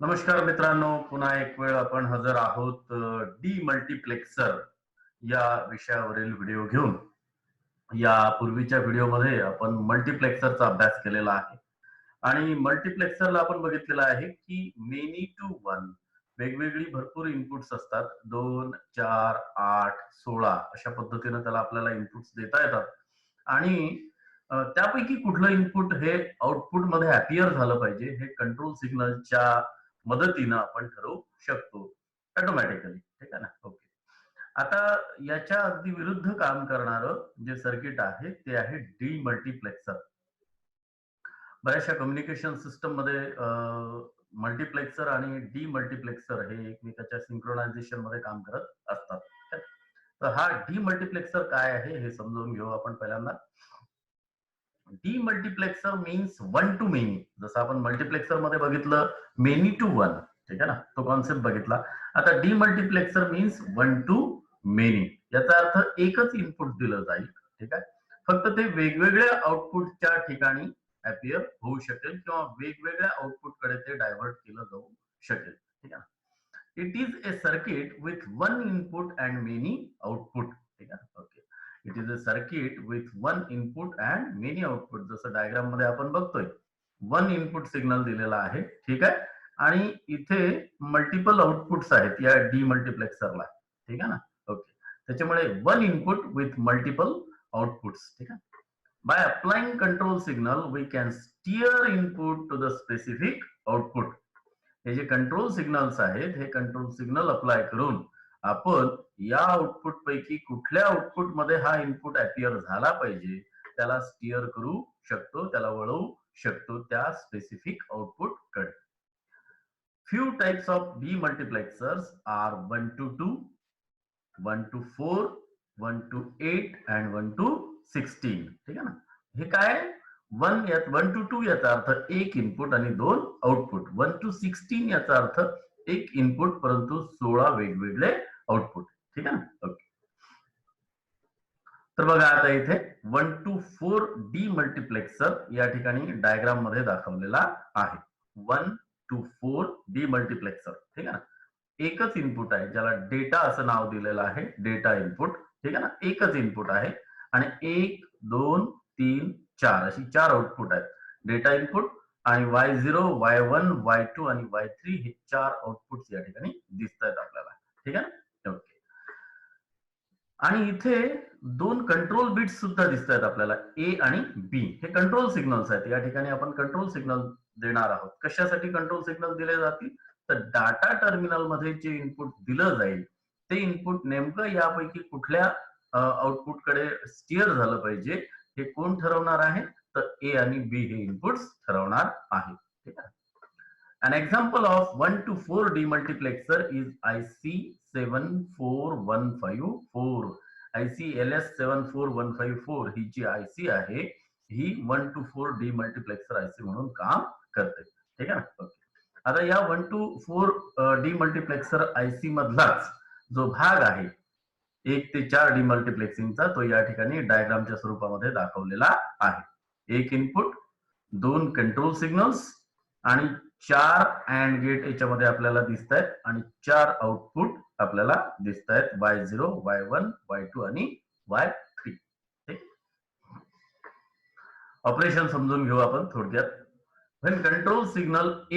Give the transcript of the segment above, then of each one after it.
नमस्कार मित्रांनो, पुन्हा एक वेळ आपण हजर आहोत डी मल्टीप्लेक्सर या विषयावरील व्हिडिओ घेऊन. या पूर्वीच्या व्हिडिओमध्ये आपण मल्टीप्लेक्सरचा अभ्यास केलेला आहे आणि मल्टीप्लेक्सरला आपण बघितलेलं आहे की मेनी टू वन वेगवेगळी भरपूर इनपुट्स असतात. 2, 4, 8, 16 अशा पद्धतीने त्याला आपल्याला इनपुट्स देता येतात आणि त्यापैकी कुठलं इनपुट हे आउटपुट मध्ये अपियर झालं पाहिजे हे कंट्रोल सिग्नलच्या मदतीनं आपण ठरवू शकतो ऑटोमॅटिकली. ठीक आहे ना? ओके. आता याच्या अगदी विरुद्ध काम करणारं जे सर्किट आहे ते आहे डीमल्टिप्लेक्सर. बऱ्याचशा कम्युनिकेशन सिस्टम मध्ये मल्टिप्लेक्सर आणि डीमल्टिप्लेक्सर हे एकमेकाच्या सिंक्रोनायझेशन मध्ये काम करत असतात. तर हा डीमल्टिप्लेक्सर काय आहे हे समजून घेऊ आपण पहिल्यांदा. Demultiplexer means one two many. जसं आपण मल्टिप्लेक्सर मध्ये बघितलं मेनी टू वन. ठीक आहे ना? तो कॉन्सेप्ट बघितला. आता demultiplexer means one two many. याचा अर्थ एकच इनपुट दिलं जाईल. ठीक आहे. फक्त ते वेगवेगळ्या आउटपुटच्या ठिकाणी अपियर होऊ शकेल किंवा वेगवेगळ्या आउटपुट कडे ते डायव्हर्ट केलं जाऊ शकेल. ठीक आहे. It is a circuit with one input and many output. ठीक आहे. Okay. It is a circuit with one input and many output. जसं डायग्राम मध्ये आपण बघतोय वन इनपुट सिग्नल दिलेला आहे. ठीक आहे. आणि इथे मल्टिपल आउटपुट्स आहेत या डीमल्टिप्लेक्सरला. ठीक आहे ना? ओके. त्याच्यामुळे one input with multiple outputs. ठीक आहे. By applying control signal we can steer input to the specific output. हे जे कंट्रोल सिग्नल्स आहेत हे कंट्रोल सिग्नल अप्लाय करून आपण या आउटपुट पैकी कुठल्या आउटपुट मध्ये हा इनपुट अपियर झाला पाहिजे त्याला स्टिअर करू शकतो, त्याला वळवू शकतो त्या स्पेसिफिक आउटपुट कडे. Few types of demultiplexers are 1 to 2, 1 to 4, 1 to 8 and 1 to 16. ठीक आहे ना? हे काय? 1 to 2 याचा अर्थ एक इनपुट आणि दोन आउटपुट. 1 to 16 याचा अर्थ एक इनपुट परंतु 16 वेगवेगळे आउटपुट. ठीक आहे ना? ओके. तर बघा आता इथे 1 to 4 डीमल्टिप्लेक्सर या ठिकाणी डायग्राम मध्ये दाखवलेला आहे. 1 to 4 डीमल्टिप्लेक्सर. ठीक आहे ना? एकच इनपुट आहे ज्याला डेटा असं नाव दिलेलं आहे. Data input. ठीक आहे ना? एकच इनपुट आहे आणि 1, 2, 3, 4 अशी चार आउटपुट आहेत. डेटा इनपुट आणि Y0, Y1, Y2 आणि Y3 हे चार आउटपुट या ठिकाणी दिसत आहेत आपल्याला. ठीक आहे ना? ओके. आणि इथे दोन कंट्रोल बिट्स सुद्धा दिसत आहेत आपल्याला, ए आणि बी. हे कंट्रोल सिग्नल्स आहेत. या ठिकाणी आपण कंट्रोल सिग्नल देणार आहोत. कशासाठी कंट्रोल सिग्नल दिले जातील? तर डाटा टर्मिनल मध्ये जे इनपुट दिलं जाईल ते इनपुट नेमकं यापैकी कुठल्या आउटपुट कडे स्टिअर झालं पाहिजे हे कोण ठरवणार आहे? तर ए आणि बी हे इनपुट्स ठरवणार आहे. ठीक आहे. An example of 1 to 4 demultiplexer is IC 74154. IC LS74154 he G IC आहे ही 1 to 4 डीमल्टिप्लेक्सर IC म्हणून काम करते. ठीक आहे ना? ओके. आता या 1 to 4 डीमल्टिप्लेक्सर IC मधलाच जो भाग आहे 1 ते 4 डीमल्टिप्लेक्सिंगचा तो या ठिकाणी डायग्रामच्या स्वरूपामध्ये दाखवलेला आहे. एक इनपुट, दोन कंट्रोल सिग्नल्स आणि चार अँड गेट याच्यामध्ये आपल्याला दिसत आहेत आणि चार आउटपुट आपल्याला दिसत आहेत. Y0, Y1, Y2 आणि Y3. ऑपरेशन समजून घेऊ आपण थोडक्यात. when control signal A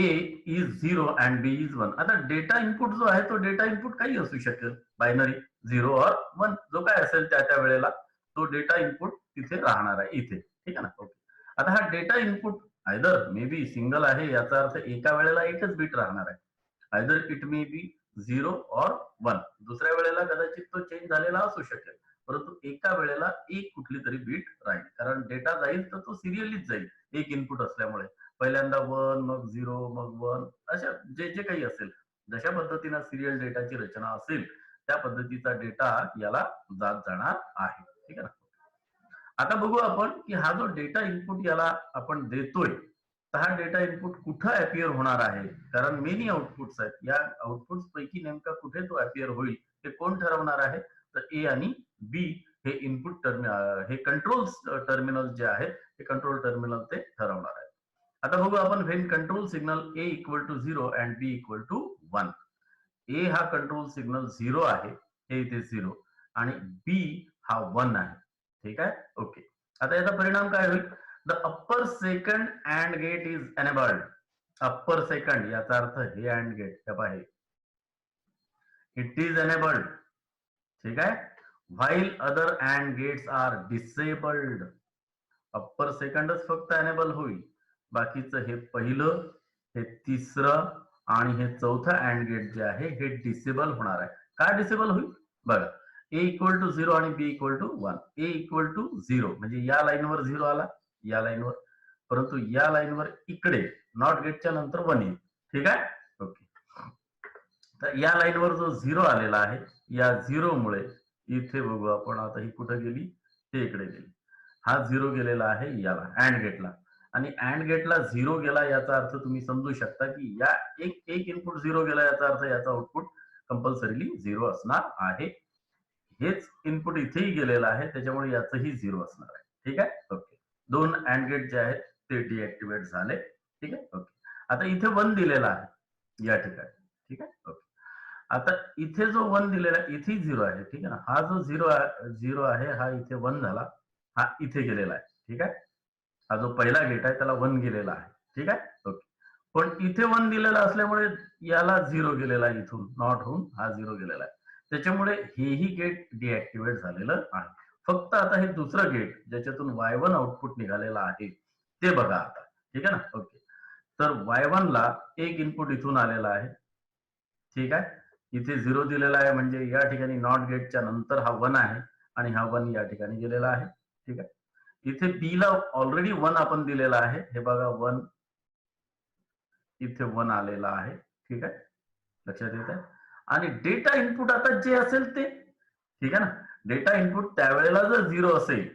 is 0 and B is 1. आता डेटा इनपुट जो आहे तो डेटा इनपुट काही असू शकेल. बायनरी 0 और 1 जो काय असेल त्या वेळेला तो डेटा इनपुट तिथे राहणार आहे इथे. ठीक आहे ना? ओके. आता हा data input either may be single आहे याचा अर्थ एका वेळेला एकच बीट राहणार आहे. आयदर इट मे बी 0 और 1. दुसऱ्या वेळेला कदाचित तो चेंज झालेला असू शकेल परंतु एका वेळेला एक कुठली तरी बीट राहील. कारण डेटा जाईल तर तो सिरियलीच जाईल एक इनपुट असल्यामुळे. पहिल्यांदा 1 मग 0 मग 1 अशा जे जे काही असेल जशा पद्धतीने सिरियल डेटाची रचना असेल त्या पद्धतीचा डेटा याला जात जाणार आहे. ठीक आहे ना? आता बघू आपण की हा जो डेटा इनपुट याला आपण देतोय तर हा डेटा इनपुट कुठं अपियर होणार आहे. कारण मेनी आउटपुट्स आहेत. या आउटपुट्स पैकी नेमका कुठे तो अपियर होईल हे कोण ठरवणार आहे? तर ए आणि बी हे इनपुट टर्मिनल हे कंट्रोल टर्मिनल जे आहेत हे कंट्रोल टर्मिनल ते ठरवणार आहेत. आता बघू आपण when control signal A equal to 0 and B equal to 1. A हा कंट्रोल सिग्नल 0 आहे, हे इथे 0, आणि बी हा 1 आहे. ठीक आहे, ओके. आता याचा परिणाम काय होईल? The upper second and gate is enabled. Upper second याचा अर्थ हे अँड गेट, हे पहा, इट इज एनेबल्ड. ठीक आहे, while other AND gates are disabled. Upper सेकंडच फक्त एनेबल होईल, बाकीचं हे पहिलं, हे तिसरं आणि हे चौथं अँड गेट जे आहे हे डिसेबल होणार आहे. काय डिसेबल होईल बघा, ए इक्वल टू 0 आणि B equal to 1. A equal to 0 म्हणजे या लाईनवर 0 आला, या लाईनवर, परंतु या लाईनवर इकडे नॉट गेटच्या नंतर 1 येईल. ठीक आहे, ओके. तर या लाईनवर जो 0 आलेला आहे, या 0 मुळे इथे बघू आपण, आता ही कुठे गेली, हे इकडे गेली. हा 0 गेलेला आहे याला अँड गेटला, आणि अँड गेटला 0 गेला याचा अर्थ तुम्ही समजू शकता की या एक इनपुट 0 गेला याचा अर्थ याचा आउटपुट कंपल्सरीली 0 असणार आहे. हेच इनपुट इथेही गेलेलं आहे, त्याच्यामुळे याचंही 0 असणार आहे. ठीक आहे, ओके. दोन अँड गेट जे आहेत ते डिऍक्टिव्हेट झाले. ठीक आहे, ओके. आता इथे 1 दिलेला आहे या ठिकाणी. ठीक आहे, ओके. आता इथे जो 1 दिलेला आहे, इथे 0 आहे. ठीक आहे ना, हा जो 0 आहे हा इथे 1 झाला, हा इथे गेलेला आहे. ठीक आहे, हा जो पहिला गेट आहे त्याला 1 गेलेला आहे. ठीक आहे, ओके. पण इथे 1 दिलेला असल्यामुळे याला 0 गेलेला आहे, इथून नॉट होऊन हा 0 गेलेला आहे. त्याच्यामुळे हेही गेट डिऍक्टिव्हेट झालेलं आहे. फक्त आता हे दुसरं गेट ज्याच्यातून Y1 आउटपुट निघालेला आहे ते बघा आता. ठीक आहे ना, ओके. तर Y1 ला एक इनपुट इथून आलेला आहे. ठीक आहे, इथे 0 दिलेला आहे म्हणजे या ठिकाणी नॉट गेटच्या नंतर हा 1 आहे, आणि हा 1 या ठिकाणी गेलेला आहे. ठीक आहे, इथे बी ला ऑलरेडी 1 आपण दिलेला आहे, हे बघा 1, इथे 1 आलेला आहे. ठीक आहे, लक्षात येत आहे. आणि डेटा इनपुट आता जे असेल ते, ठीक आहे ना, डेटा इनपुट त्यावेळेला जर 0 असेल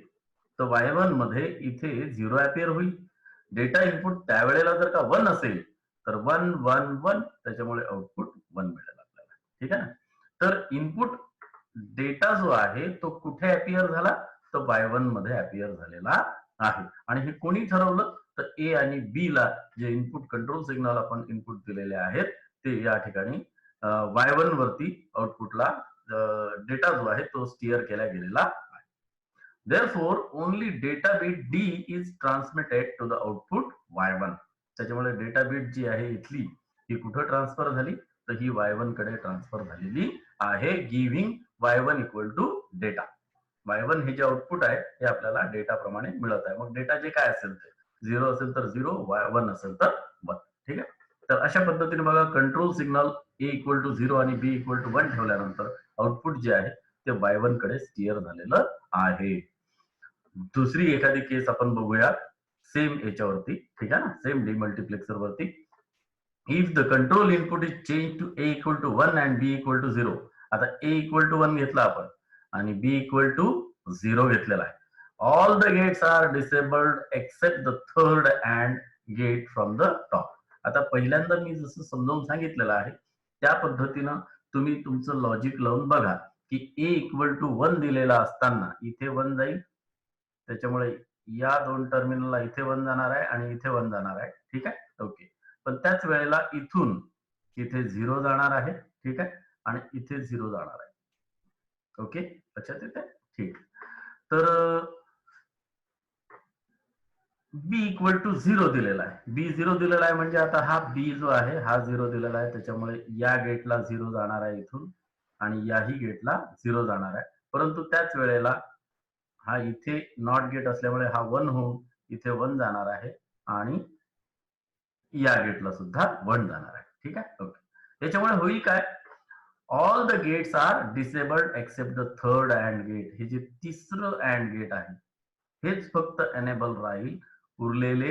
तर Y1 मध्ये इथे 0 अपिअर होईल. डेटा इनपुट त्यावेळेला जर का 1 असेल तर 1 1 1, त्याच्यामुळे आउटपुट 1 मिळेल आपल्याला. ठीक आहे ना, तर इनपुट डेटा जो आहे तो कुठे अपिअर झाला, तर Y1 मध्ये अपिअर झालेला आहे. आणि हे कोणी ठरवलं, तर ए आणि बी ला जे इनपुट कंट्रोल सिग्नल आपण इनपुट दिलेले आहेत ते या ठिकाणी Y1 वरती आउटपुटला डेटा जो आहे तो स्टिअर केला गेलेला आहे. Therefore, only data bit D is transmitted to the output Y1. त्याच्यामुळे डेटा बीट जी आहे इथली ही कुठं ट्रान्सफर झाली, तर ही Y1 कडे ट्रान्सफर झालेली आहे, giving Y1 equal to data. Y1 हे जे आउटपुट आहे हे आपल्याला डेटा प्रमाणे मिळत आहे. मग डेटा जे काय असेल ते 0 असेल तर 0, 1 असेल तर 1. ठीक आहे, तर अशा पद्धतीने बघा, control signal A equal to 0 आणि B इक्वल टू 1 ठेवल्यानंतर आउटपुट जे आहे ते Y1 कडे स्टिअर झालेलं आहे. दुसरी एखादी केस आपण बघूया सेम याच्यावरती. ठीक आहे ना, सेम डीमल्टिप्लेक्सर वरती. If the control input is change to A equal to 1 and B equal to 0. आता A इक्वल टू 1 घेतला आपण आणि B इक्वल टू 0 घेतलेला आहे. All the gates are disabled except the third and gate from the top. आता पहिल्यांदा मी जसं समजावून सांगितलेलं आहे त्या पद्धतीनं तुम्ही तुमचं लॉजिक लावून बघा की A इक्वल टू 1 दिलेला असताना इथे 1 जाईल, त्याच्यामुळे या दोन टर्मिनलला इथे 1 जाणार आहे आणि इथे 1 जाणार आहे. ठीक आहे, ओके. पण त्याच वेळेला इथून इथे 0 जाणार आहे. ठीक आहे, आणि इथे 0 जाणार आहे. ओके, लक्षात येते. ठीक, तर बी इक्वल टू 0 दिलेला आहे. बी 0 दिलेला आहे म्हणजे आता हा बी जो आहे हा 0 दिलेला आहे, त्याच्यामुळे या गेटला 0 जाणार आहे इथून, आणि याही गेटला 0 जाणार आहे. परंतु त्याच वेळेला हा इथे नॉट गेट असल्यामुळे हा 1 होऊन इथे 1 जाणार आहे, आणि या गेटला सुद्धा 1 जाणार आहे. ठीक आहे, ओके. त्याच्यामुळे होईल काय, all the gates are disabled except the third and gate. हे जे तिसरं अँड गेट आहे हेच फक्त एनेबल राहील. उरलेले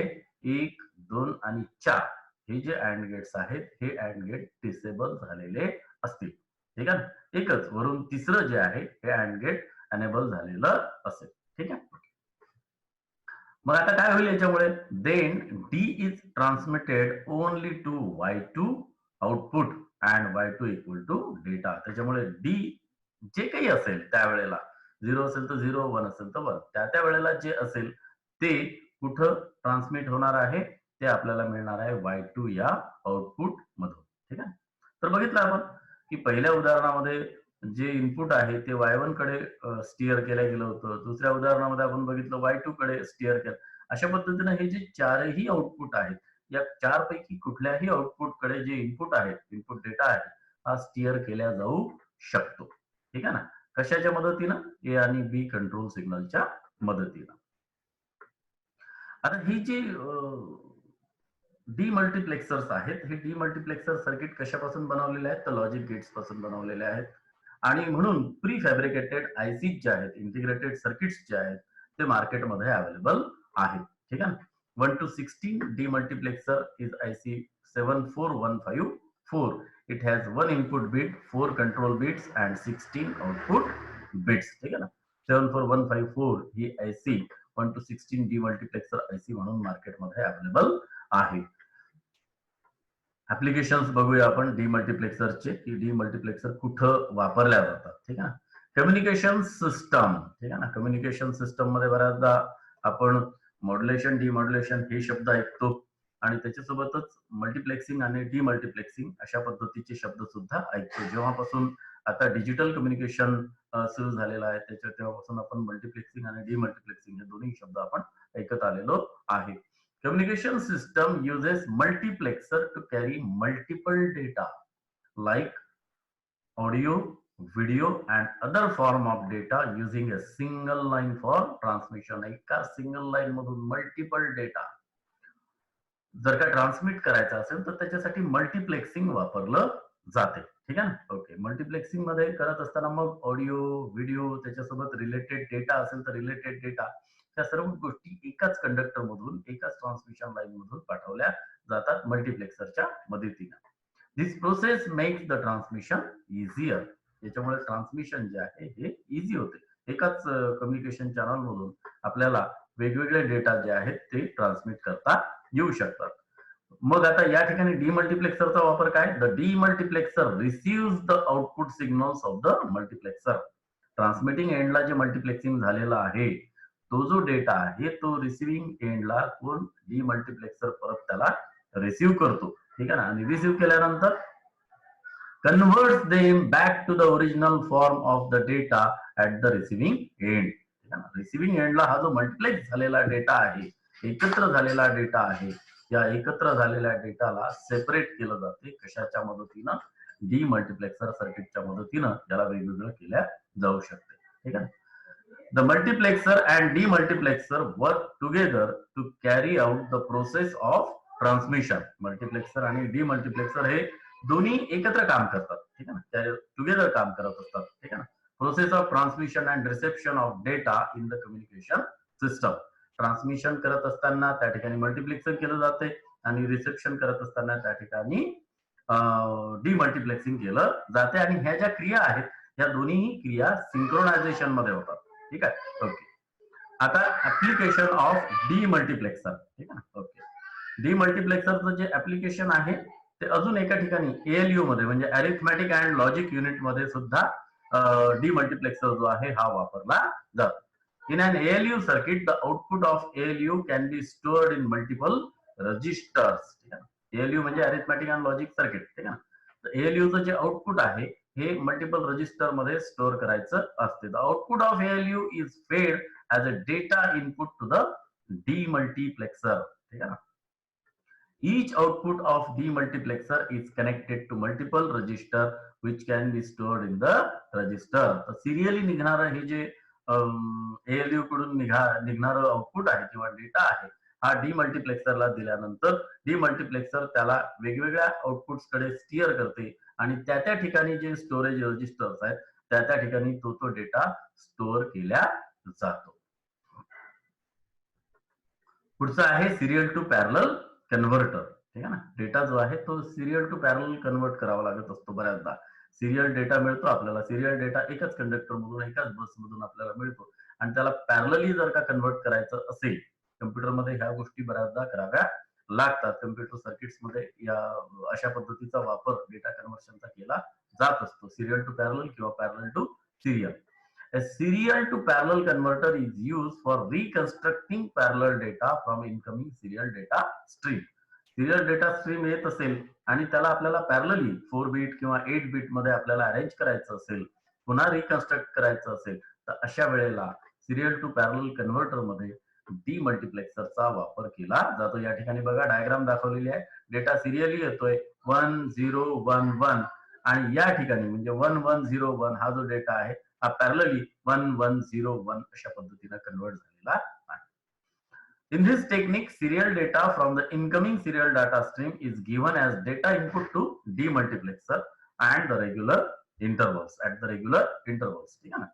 1 2 आणि 4 हे जे अँड गेट्स आहेत हे अँड गेट डिसेबल झालेले असतील. ठीक आहे, एकच वरून तिसरं जे आहे हे अँड गेट एनेबल झालेलं असेल. ठीक आहे, मग आता काय होईल याच्यामुळे, then D is transmitted only to Y2 output and Y2 equal to data. त्याच्यामुळे डी जे काही असेल त्यावेळेला 0 असेल तर 0, 1 असेल तर 1, त्या वेळेला जे असेल ते कुठं ट्रान्समिट होणार आहे, ते आपल्याला मिळणार आहे Y2 या आउटपुट मधून. ठीक आहे. तर बघितलं आपण की पहिल्या उदाहरणामध्ये जे इनपुट आहे ते Y1 कडे स्टिअर केलं गेलं होतं. दुसऱ्या उदाहरणामध्ये आपण बघितलं Y2 कडे स्टिअर केलं. अशा पद्धतीने हे जे चारही आउटपुट आहेत, या चार पैकी कुठल्याही आउटपुट कडे जे इनपुट आहे, इनपुट डेटा आहे, हा स्टिअर केला जाऊ शकतो. ठीक आहे ना. कशाच्या मदतीनं? ए आणि बी कंट्रोल सिग्नलच्या मदतीनं. आता ही जी डीमल्टिप्लेक्सर्स आहेत, हे डीमल्टिप्लेक्सर सर्किट कशापासून बनवलेले आहेत? तर लॉजिक गेट्स पासून बनवलेले आहेत. आणि म्हणून प्री फॅब्रिकेटेड आयसी जे आहेत, इंटिग्रेटेड सर्किट्स जे आहेत, ते मार्केटमध्ये अवेलेबल आहेत. ठीक आहे. 1 to 16 demultiplexer is IC 74154. It has one input bit, 4 control bits and 16 output bits. ठीक आहे ना. 74154 ही आयसी 1 to 16 डीमल्टिप्लेक्सर आयसी म्हणून मार्केटमध्ये अवेलेबल आहे. ऍप्लिकेशन्स बघूया आपण डीमल्टिप्लेक्सरचे, की डीमल्टिप्लेक्सर कुठं वापरल्या जातात. ठीक आहे. Communication system. ठीक आहे ना. कम्युनिकेशन सिस्टम मध्ये बऱ्याचदा आपण मॉड्युलेशन डिमॉड्युलेशन हे शब्द ऐकतो आणि त्याच्यासोबतच मल्टिप्लेक्सिंग आणि डीमल्टिप्लेक्सिंग अशा पद्धतीचे शब्द सुद्धा ऐकतो. जेव्हापासून आता डिजिटल कम्युनिकेशन सुरू झालेलं आहे त्याच्या तेव्हापासून आपण मल्टिप्लेक्सिंग आणि डीमल्टिप्लेक्सिंग हे दोन्ही शब्द आपण ऐकत आलेलो आहे. Communication system uses multiplexer to carry multiple data like audio, video and other form of data using a single line for transmission. एका सिंगल लाईन मधून मल्टिपल डेटा जर का ट्रान्समिट करायचा असेल तर त्याच्यासाठी मल्टिप्लेक्सिंग वापरलं जाते. ठीक आहे ना. ओके. मल्टिप्लेक्सिंग मध्ये करत असताना मग ऑडिओ, व्हिडिओ त्याच्यासोबत रिलेटेड डेटा असेल तर रिलेटेड डेटा, त्या सर्व गोष्टी एकाच कंडक्टर मधून, एकाच ट्रान्समिशन लाईन मधून पाठवल्या जातात मल्टिप्लेक्सरच्या मदतीने. This process makes the transmission easier. याच्यामुळे ट्रान्समिशन जे आहे हे इझी होते. एकाच कम्युनिकेशन चॅनल मधून आपल्याला वेगवेगळे डेटा जे आहेत ते ट्रान्समिट करता येऊ शकतात. मग आता या ठिकाणी डीमल्टिप्लेक्सरचा वापर काय? The demultiplexer receive the output signals of the multiplexer. Transmitting एंडला जे मल्टिप्लेक्सिंग झालेला आहे तो जो डेटा आहे तो रिसिव्हिंग एंडला कोण डीमल्टिप्लेक्सर परत त्याला रिसिव्ह करतो. ठीक आहे ना. आणि रिसिव्ह केल्यानंतर converts them back to the original form of the data at the receiving end. Receiving एंडला हा जो मल्टिप्लेक्स झालेला डेटा आहे, एकत्र झालेला डेटा आहे, या एकत्र झालेल्या डेटाला सेपरेट केलं जाते. कशाच्या मदतीनं? डीमल्टिप्लेक्सर सर्किटच्या मदतीनं, ज्याला वेगवेगळं केल्या जाऊ शकते. ठीक आहे. The multiplexer and demultiplexer work together to carry out the process of transmission. Multiplexer आणि डीमल्टिप्लेक्सर हे दोन्ही एकत्र काम करतात. ठीक आहे ना. टुगेदर काम करत असतात. ठीक आहे ना. Process of transmission and reception of data in the communication system. Transmission करत असताना त्या ठिकाणी मल्टिप्लेक्सर केलं जाते आणि रिसेप्शन करत असताना त्या ठिकाणी डीमल्टिप्लेक्सिंग केलं जाते. आणि ह्या ज्या क्रिया आहेत ह्या दोन्ही क्रिया सिंक्रोनायझेशन मध्ये होतात. ठीक आहे. ओके. आता ऍप्लिकेशन ऑफ डीमल्टिप्लेक्सर. ठीक आहे. ओके. डीमल्टिप्लेक्सरचं जे ऍप्लिकेशन आहे ते अजून एका ठिकाणी एएलयू मध्ये म्हणजे अरिथमॅटिक अँड लॉजिक युनिट मध्ये सुद्धा डीमल्टिप्लेक्सर जो आहे हा वापरला जातो. In an ALU circuit the output of ALU can be stored in multiple registers. ठीक आहे. एएलयू म्हणजे अरिथमॅटिक अँड लॉजिक सर्किट. ठीक आहे. तर एएलयूचं जे आउटपुट आहे हे मल्टिपल रजिस्टर मध्ये स्टोअर करायचं असते. The output of ALU is fed as a data input to the demultiplexer. ठीक आहे ना. Each output of demultiplexer is connected to multiple register which can be stored in the register. तर serially निघणारं हे जे ALU कडून निघणारं output आहे किंवा data आहे हा डीमल्टिप्लेक्सरला दिल्यानंतर डीमल्टिप्लेक्सर त्याला वेगवेगळ्या आउटपुट्स कडे स्टिअर करते आणि त्या त्या ठिकाणी जे स्टोरेज रजिस्टर्स आहेत त्या त्या ठिकाणी तो तो डेटा स्टोअर केला जातो. पुढचं आहे सिरियल टू पॅरलल कन्व्हर्टर. ठीक आहे ना. डेटा जो आहे तो सिरियल टू पॅरलल कन्वर्ट करावा लागत असतो बऱ्याचदा. सिरियल डेटा मिळतो आपल्याला. सिरियल डेटा एकाच कंडक्टर मधून एकाच बस मधून आपल्याला मिळतो आणि त्याला पॅरलली जर का कन्वर्ट करायचं असेल कम्प्युटरमध्ये ह्या गोष्टी बऱ्याचदा कराव्या लागतात. कम्प्युटर सर्किट्स मध्ये या अशा पद्धतीचा वापर डेटा कन्व्हर्शनचा केला जात असतो. सिरियल टू पॅरलल किंवा parallel to serial. A serial to parallel converter is used for reconstructing parallel data from incoming serial data stream. Serial data stream येत असेल आणि त्याला आपल्याला पॅरलली 4 बीट किंवा 8 बीट मध्ये आपल्याला अरेंज करायचं असेल, पुन्हा रिकन्स्ट्रक्ट करायचं असेल, तर अशा वेळेला सिरियल टू पॅरलल कन्व्हर्टर मध्ये डीमल्टिप्लेक्सरचा वापर केला जातो. या ठिकाणी बघा डायग्राम दाखवलेली आहे. डेटा सिरियली येतोय 1011 आणि या ठिकाणी म्हणजे 1101 हा जो डेटा आहे हा पॅरलली 1101 अशा पद्धतीने कन्वर्ट झालेला आहे. In this technique, serial data from the incoming serial data stream is given as data input to demultiplexer and the regular intervals at the regular intervals. ठीक आहे ना.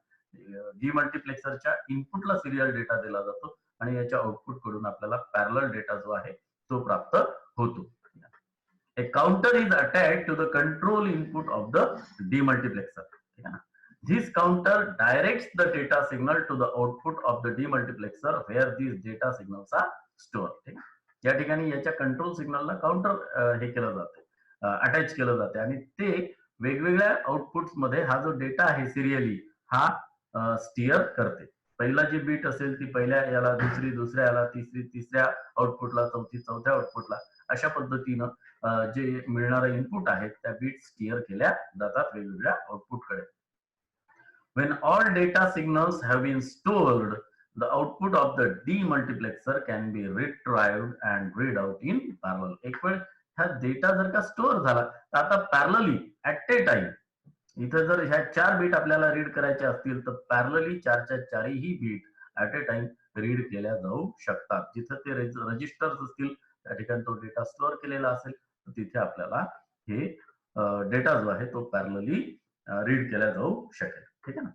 डीमल्टिप्लेक्सरच्या इनपुटला सिरियल डेटा दिला जातो आणि याच्या आउटपुट कडून आपल्याला पॅरलल डेटा जो आहे तो प्राप्त होतो. A counter is attached to the control input of the demultiplexer. ठीक आहे ना. This counter directs the data signal to the output of the demultiplexer where these data signals are stored. या ठिकाणी याच्या कंट्रोल सिग्नलला काउंटर हे केलं जाते, अटॅच केलं जाते आणि ते वेगवेगळ्या आउटपुट्स मध्ये हा जो डेटा आहे सिरियली हा स्टिअर करते. पहिला जी बीट असेल ती पहिल्या याला, दुसरी दुसऱ्या याला, तिसरी तिसऱ्या आउटपुटला, चौथी चौथ्या आउटपुटला, अशा पद्धतीनं जे मिळणारे इनपुट आहेत त्या बीट स्टिअर केल्या जातात वेगवेगळ्या आउटपुटकडे. When all data signals have been stored, the output of the demultiplexer can be retrieved and read out in parallel. एक वेळ हा डेटा जर का स्टोअर झाला तर आता पॅरलली ऍट ए टाइम इथं जर ह्या 4 बीट आपल्याला रीड करायच्या असतील तर पॅरलली 4च्या 4ही bit at a time read केल्या जाऊ शकतात. जिथं ते रजिस्टर्स असतील त्या ठिकाणी तो डेटा स्टोअर केलेला असेल तर तिथे आपल्याला हे डेटा जो आहे तो पॅरलली रीड केला जाऊ शकेल. ठीक आहे ना.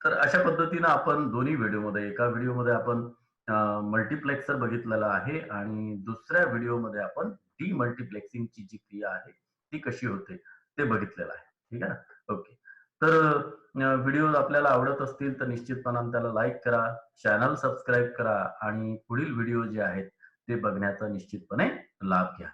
तर अशा पद्धतीनं आपण दोन्ही व्हिडिओमध्ये, एका व्हिडिओमध्ये आपण मल्टिप्लेक्सर बघितलेला आहे आणि दुसऱ्या व्हिडिओमध्ये आपण डीमल्टिप्लेक्सिंगची जी क्रिया आहे ती कशी होते ते बघितलेलं आहे. ठीक आहे ना. ओके. तर व्हिडिओ आपल्याला आवडत असतील तर निश्चितपणाने त्याला लाईक करा, चॅनल सबस्क्राईब करा आणि पुढील व्हिडिओ जे आहेत ते बघण्याचा निश्चितपणे लाभ घ्या.